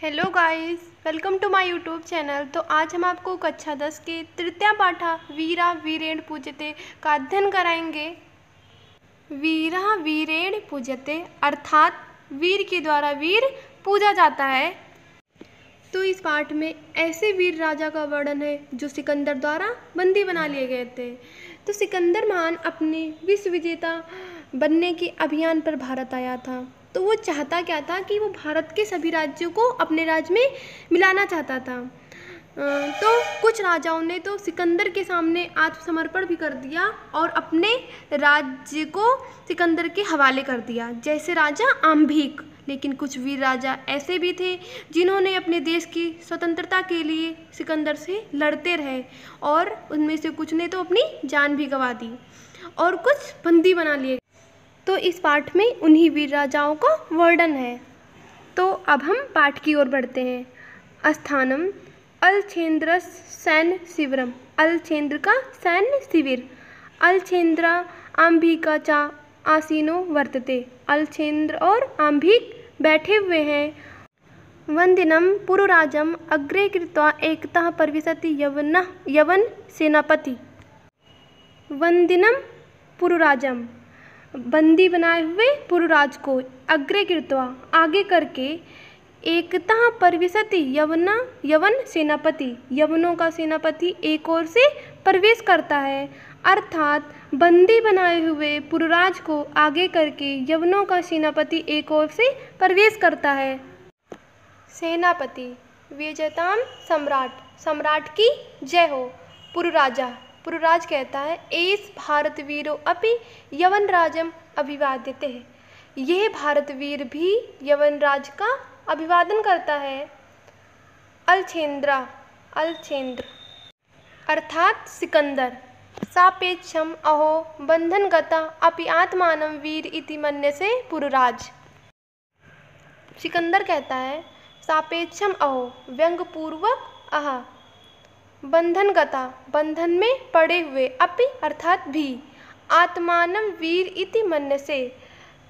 Hello guys, welcome to my YouTube channel. तो आज हम आपको कक्षा 10 के तृतीय पाठा वीरा वीरेण पूज्यते का अध्ययन कराएंगे। वीरा वीरेण पूज्यते अर्थात वीर के द्वारा वीर पूजा जाता है। तो इस पाठ में ऐसे वीर राजा का वर्णन है जो सिकंदर द्वारा बंदी बना लिए गए थे। तो सिकंदर महान अपने विश्व विजेता बनने के अभियान पर भारत आया था। तो वो चाहता क्या था कि वो भारत के सभी राज्यों को अपने राज्य में मिलाना चाहता था। तो कुछ राजाओं ने तो सिकंदर के सामने आत्मसमर्पण भी कर दिया और अपने राज्य को सिकंदर के हवाले कर दिया, जैसे राजा आम्भिक। लेकिन कुछ वीर राजा ऐसे भी थे जिन्होंने अपने देश की स्वतंत्रता के लिए सिकंदर से लड़ते रहे और उनमें से कुछ ने तो अपनी जान भी गंवा दी और कुछ बंदी बना लिए। तो इस पाठ में उन्हीं वीर राजाओं का वर्णन है। तो अब हम पाठ की ओर बढ़ते हैं। स्थानम अलछेन्द्र सैन्य शिविरम, अलछेन्द्र का सैन्य शिविर। अलछेन्द्र आम्भिका चा आसीनो वर्तते, अलछेन्द्र और आम्भिक बैठे हुए हैं। वंदिनम पुरुराजम अग्रे कृत्वा एकतः परिविशति यवन सेनापति। वंदिनम पुरुराजम, बंदी बनाए हुए पुरुराज को, अग्रे कृत्वा आगे करके, एकतः परिविशति यवन सेनापति, यवनों का सेनापति एक ओर से प्रवेश करता है। अर्थात बंदी बनाए हुए पुरुराज को आगे करके यवनों का सेनापति एक ओर से प्रवेश करता है। सेनापति विजयताम सम्राट, सम्राट की जय हो। पुरुराज कहता है एस भारत वीरो अपि यवन राजम अभिवाद्यते है, यह भारत वीर भी यवन राज का अभिवादन करता है। अलछेन्द्र अर्थात सिकंदर। सापेक्षम अहो बंधनगता अपि आत्मानं वीर इति मन्यसे पुरुराज। सिकंदर कहता है सापेक्षम अहो, व्यंग्यपूर्वक अह, बंधनगता बंधन में पड़े हुए, अपि अर्थात भी, आत्मानं वीर इति मन्यसे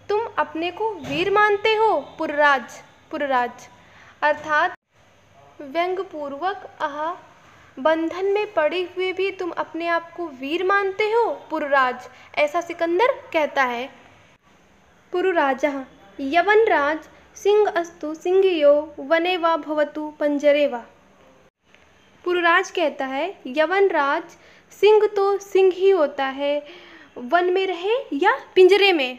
तुम अपने को वीर मानते हो। पुरुराज अर्थात व्यंग्यपूर्वक अह, बंधन में पड़े हुए भी तुम अपने आप को वीर मानते हो पुरुराज, ऐसा सिकंदर कहता है। पुरुराजः यवनराज सिंह अस्तु सिंहयो वने वा भवतु पंजरे वा। पुरुराज कहता है यवनराज सिंह तो सिंह ही होता है, वन में रहे या पिंजरे में।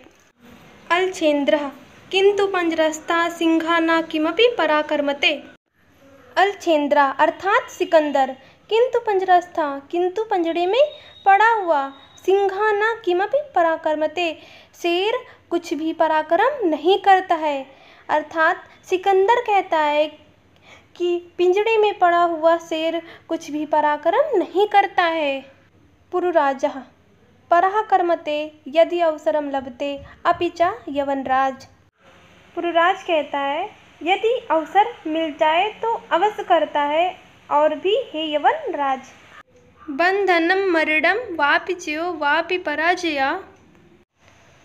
अलछेन्द्रः किंतु पंजरस्था सिंहा न किमपि पराकर्मते। अलछेन्द्र अर्थात सिकंदर, किंतु पंजरस्था, किंतु पंजरे में पड़ा हुआ, सिंहा न किमपि पराकर्मते, शेर कुछ भी पराक्रम नहीं करता है। अर्थात सिकंदर कहता है कि पिंजरे में पड़ा हुआ शेर कुछ भी पराक्रम नहीं करता है। पुरुराजः पराकर्मते यदि अवसरम लभते अपि च यवनराज। पुरुराज कहता है यदि अवसर मिल जाए तो अवश्य करता है और भी हे यवनराज। बंधनम मरणम वापि जयो वापि पराजया।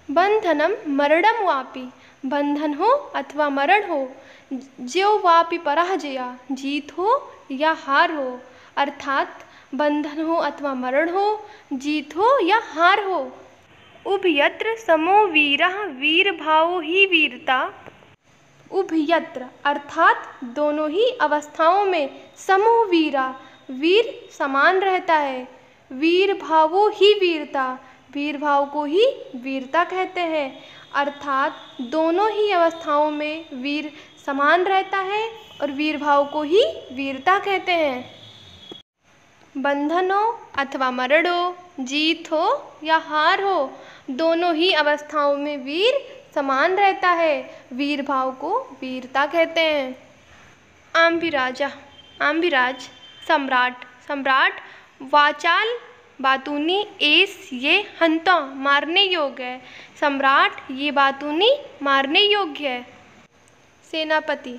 बंधनम मरणम वापि, बंधन हो अथवा मरण हो, ज्यो वापि पराजया, जीत हो या हार हो। अर्थात बंधन हो अथवा मरण हो, जीत हो या हार हो। उभयत्र समो वीरः वीर भावो ही वीरता। उभयत्र अर्थात दोनों ही अवस्थाओं में, समो वीरा वीर समान रहता है, वीर भावो ही वीरता वीर भाव को ही वीरता कहते हैं। अर्थात दोनों ही अवस्थाओं में वीर समान रहता है और वीर भाव को ही वीरता कहते हैं। बंधन हो अथवा मरण हो, जीत हो या हार हो, दोनों ही अवस्थाओं में वीर समान रहता है, वीर भाव को वीरता कहते हैं। आम्भिराज सम्राट वाचाल बातूनी एस ये हंता मारने योग्य है, सम्राट ये बातूनी मारने योग्य है। सेनापति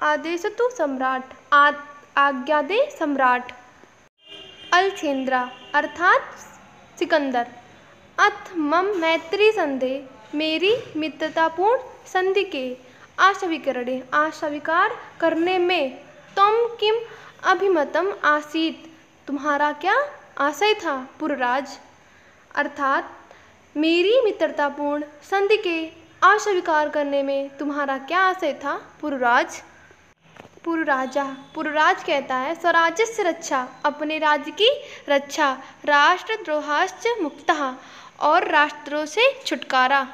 आदेशतु सम्राट, आज्ञा दे सम्राट। अलछेन्द्र अर्थात सिकंदर अथ मम मैत्री संधे, मेरी मित्रतापूर्ण संधि के, आस्वीकरणे अस्वीकार करने में। त्वं किम अभिमतम आसीत् तुम्हारा क्या आशय था पुरराज। अर्थात मेरी मित्रतापूर्ण संधि के अस्वीकार करने में तुम्हारा क्या आशय था पुरराज। पुरराजा पुरराज कहता है स्वराज्यस्य रक्षा अपने राज्य की रक्षा, राष्ट्रद्रोहाश्च मुक्तः और राष्ट्रद्रोह से छुटकारा।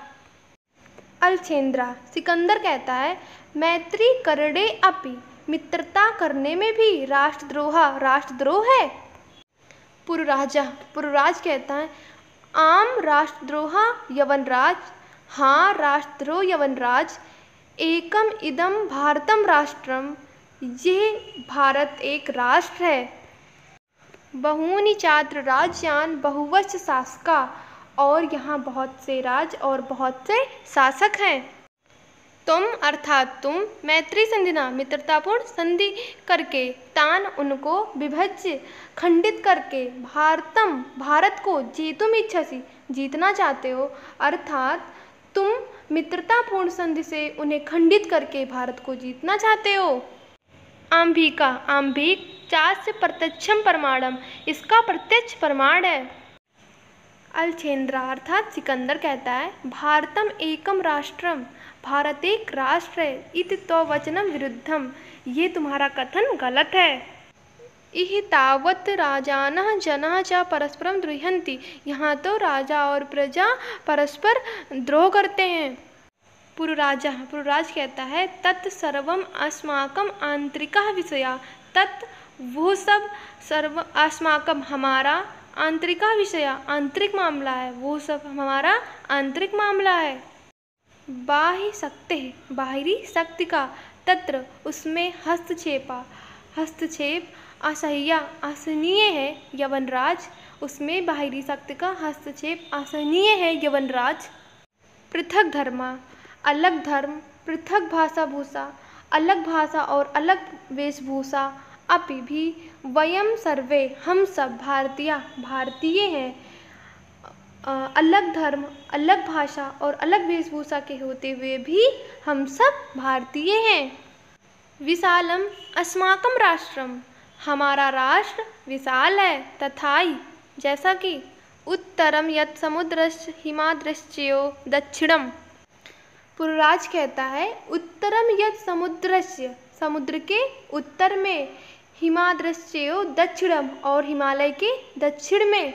अलछेंद्रा सिकंदर कहता है मैत्री करणे अपि मित्रता करने में भी राष्ट्रद्रोह है। पुरराज कहता है आम राष्ट्रद्रोह यवनराज, हाँ राष्ट्रद्रोह यवनराज। एकम इदम भारतम राष्ट्रम ये भारत एक राष्ट्र है। बहूनि चात्र राज्यान बहुवच शासका और यहाँ बहुत से राज्य और बहुत से शासक हैं। तुम अर्थात तुम मैत्री संधिना मित्रतापूर्ण संधि करके तान उनको विभज्य खंडित करके भारत को जेतुम इच्छसी जीतना चाहते हो। अर्थात तुम मित्रतापूर्ण संधि से उन्हें खंडित करके भारत को जीतना चाहते हो। आम्भिक चास्य प्रत्यक्षम प्रमाणम इसका प्रत्यक्ष प्रमाण है। अलछेंद्रा अर्थात सिकंदर कहता है भारतम एकम राष्ट्रम भारत एक राष्ट्र है। इति तो वचनम विरुद्धम ये तुम्हारा कथन गलत है। इह तावत् राजानः जनाः च परस्परम द्रुह्यन्ति यहाँ तो राजा और प्रजा परस्पर द्रोह करते हैं। पुरराज कहता है तत् सर्वम अस्माकम आंतरिकः विषया तत् वो सब सर्व अस्माकम हमारा आंतरिका विषय आंतरिक मामला है, वो सब हमारा आंतरिक मामला है। बाहरी शक्ति का तत्र उसमें हस्तक्षेप असहनीय है यवनराज उसमें बाहरी शक्ति का हस्तक्षेप असहनीय है यवनराज। पृथक धर्मा अलग धर्म, पृथक भाषा भूषा अलग भाषा और अलग वेशभूषा, अपि भी वयम सर्वे हम सब भारतीय हैं। अलग धर्म अलग भाषा और अलग वेशभूषा के होते हुए भी हम सब भारतीय हैं। विशालम अस्माकं राष्ट्रम हमारा राष्ट्र विशाल है। तथाई जैसा कि उत्तरम यत् समुद्रस्य हिमाद्रश्चयो दक्षिणम। पुरराज कहता है उत्तरम यत् समुद्रस्य समुद्र के उत्तर में, हिमाद्रश्चयो दक्षिणम और हिमालय के दक्षिण में।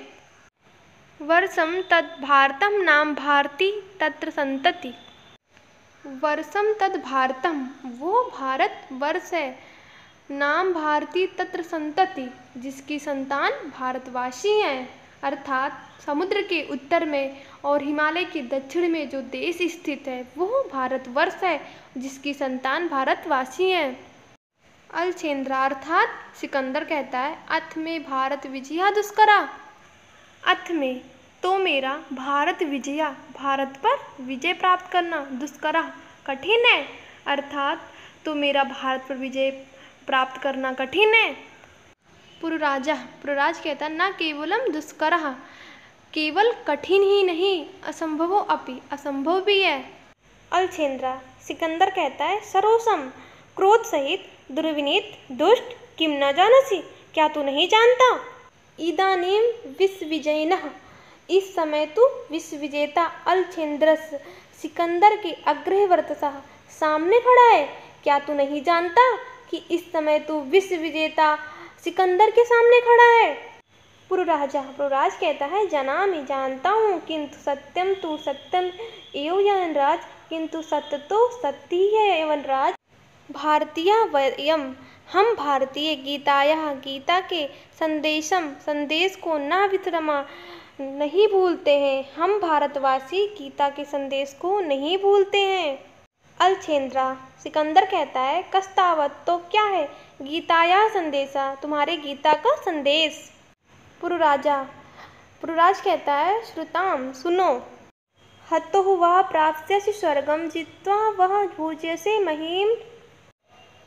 वर्षम तत् भारतम नाम भारती तत्र संतति। वर्षम तत् भारतम वो भारत वर्ष है, नाम भारती तत्र संतति जिसकी संतान भारतवासी हैं। अर्थात समुद्र के उत्तर में और हिमालय के दक्षिण में जो देश स्थित है वो भारतवर्ष है जिसकी संतान भारतवासी हैं। अलछेंद्रा अर्थात सिकंदर कहता है अथ में भारत विजया दुष्करा। अथ में तो मेरा भारत विजया भारत पर विजय प्राप्त करना दुष्करा कठिन है। अर्थात तो मेरा भारत पर विजय प्राप्त करना कठिन है। पुरराज कहता न केवलम दुष्करः केवल कठिन ही नहीं असंभवो अपि असंभव भी है। अलछेंद्रा सिकंदर कहता है सरोसम क्रोध सहित दुर्विनीत दुष्ट किम न जानसी क्या तू नहीं जानता। इदानीम विश्वविजयिनः इस समय तू विश्वविजेता अलछेंद्रस सिकंदर के अग्रवर्तसः सामने खड़ा है। क्या तू नहीं जानता कि इस समय तू विश्वविजेता सिकंदर के सामने खड़ा है। पुरराज कहता है जनामि जानता हूँ किंतु सत्यम तो सत्यम एवं यवनराज किंतु सत्य तो सत्य ही है यवनराज। भारतीय वयम हम भारतीय गीता के संदेश को न विस्मृमा नहीं भूलते हैं। हम भारतवासी गीता के संदेश को नहीं भूलते हैं। अलछेंद्रा सिकंदर कहता है कस्तावत तो क्या है गीताया संदेशा तुम्हारे गीता का संदेश। पुरराज कहता है श्रुताम सुनो हतो वह प्राप्स्यसि स्वर्गम जित्वा वह भुज्यसे महीम।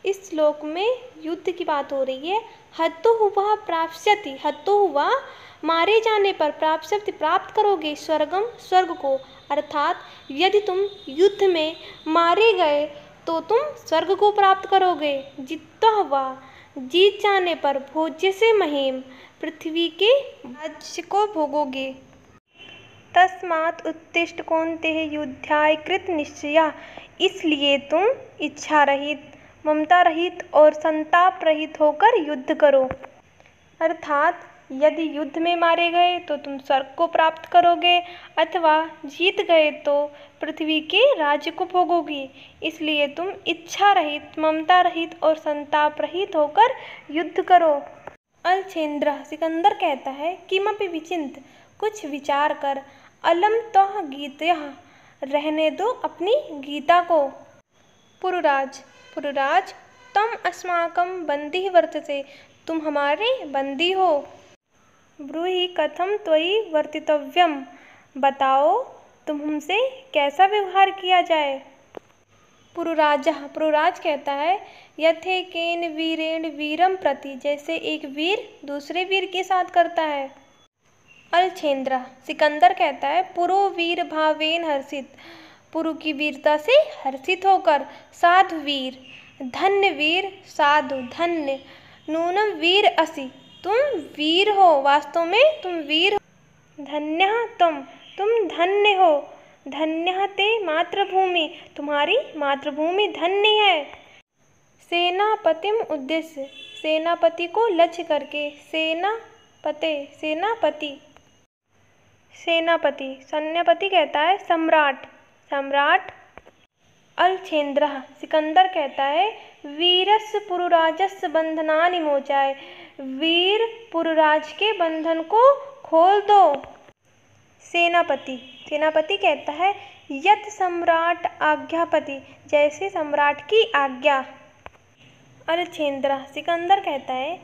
इस श्लोक में युद्ध की बात हो रही है। हतो वह प्राप्स्यति हतो हुआ मारे जाने पर प्राप्स्यति प्राप्त करोगे स्वर्गम स्वर्ग को। अर्थात यदि तुम युद्ध में मारे गए तो तुम स्वर्ग को प्राप्त करोगे। जित्वा वा, जीत जाने पर भोज्य से महीम, पृथ्वी के राज्य को भोगोगे। तस्मात् उत्तिष्ठ कौन्तेय युद्धाय कृत निश्चया, इसलिए तुम इच्छा रहित, ममता रहित और संताप रहित होकर युद्ध करो। अर्थात यदि युद्ध में मारे गए तो तुम स्वर्ग को प्राप्त करोगे, अथवा जीत गए तो पृथ्वी के राज्य को भोगोगे। इसलिए तुम इच्छा रहित, ममता रहित और संताप रहित होकर युद्ध करो। अलछेंद्र सिकंदर कहता है, किमपि विचिंत, कुछ विचार कर, अलम त्वः गीतयः, रहने दो अपनी गीता को। पुरुराज, तम अस्माकं बंदी वर्तते, तुम हमारे बंदी हो। ब्रूहि कथम त्वयि वर्तितव्यम, बताओ तुम हमसे कैसा व्यवहार किया जाए। पुरुराज कहता है, यथेकेन वीरेण वीरम प्रति, जैसे एक वीर दूसरे वीर के साथ करता है। अलछेंद्र सिकंदर कहता है, पुरो वीर भावेन हर्षित, पुरु की वीरता से हर्षित होकर। साधु वीर, धन्य वीर, साधु धन्य, नूनम वीर असि, तुम वीर हो, वास्तव में तुम वीर हो। धन्यः तुम धन्य हो। धन्यः ते मातृभूमि, तुम्हारी मातृभूमि धन्य है। सेनापतिम उद्देश्य, सेनापति को लक्ष्य करके। सेनापति सैन्यपति कहता है सम्राट। अलछेंद्र सिकंदर कहता है, वीरस्य पुरुराजस्य बंधनानि मोचाय, वीर पुरुराज के बंधन को खोल दो। सेनापति कहता है, यत् सम्राट आज्ञापति, जैसे सम्राट की आज्ञा। अलछेंद्र सिकंदर कहता है,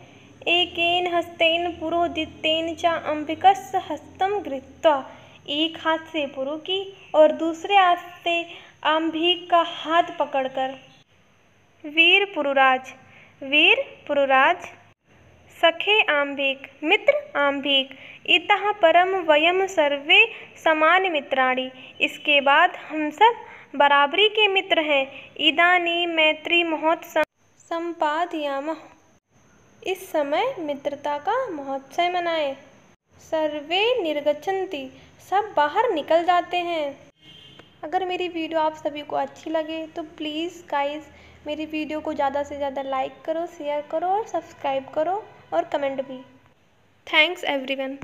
एकेन हस्तेन पुरोहितेन च अंबिकस्य हस्तं गृहीत्वा, एक हाथ से पुरु की और दूसरे हाथ से आंभिक का हाथ पकड़कर। वीर पुरुराज, सखे आंभिक, मित्र आंभिक, इतः परम वयम सर्वे समान मित्राणि, इसके बाद हम सब बराबरी के मित्र हैं। इदानीं मैत्री महोत्सव संपादयामः, इस समय मित्रता का महोत्सव मनाएं। सर्वे निर्गच्छन्ति, सब बाहर निकल जाते हैं। अगर मेरी वीडियो आप सभी को अच्छी लगे तो प्लीज़ गाइस मेरी वीडियो को ज़्यादा से ज़्यादा लाइक करो, शेयर करो और सब्सक्राइब करो और कमेंट भी। Thanks everyone.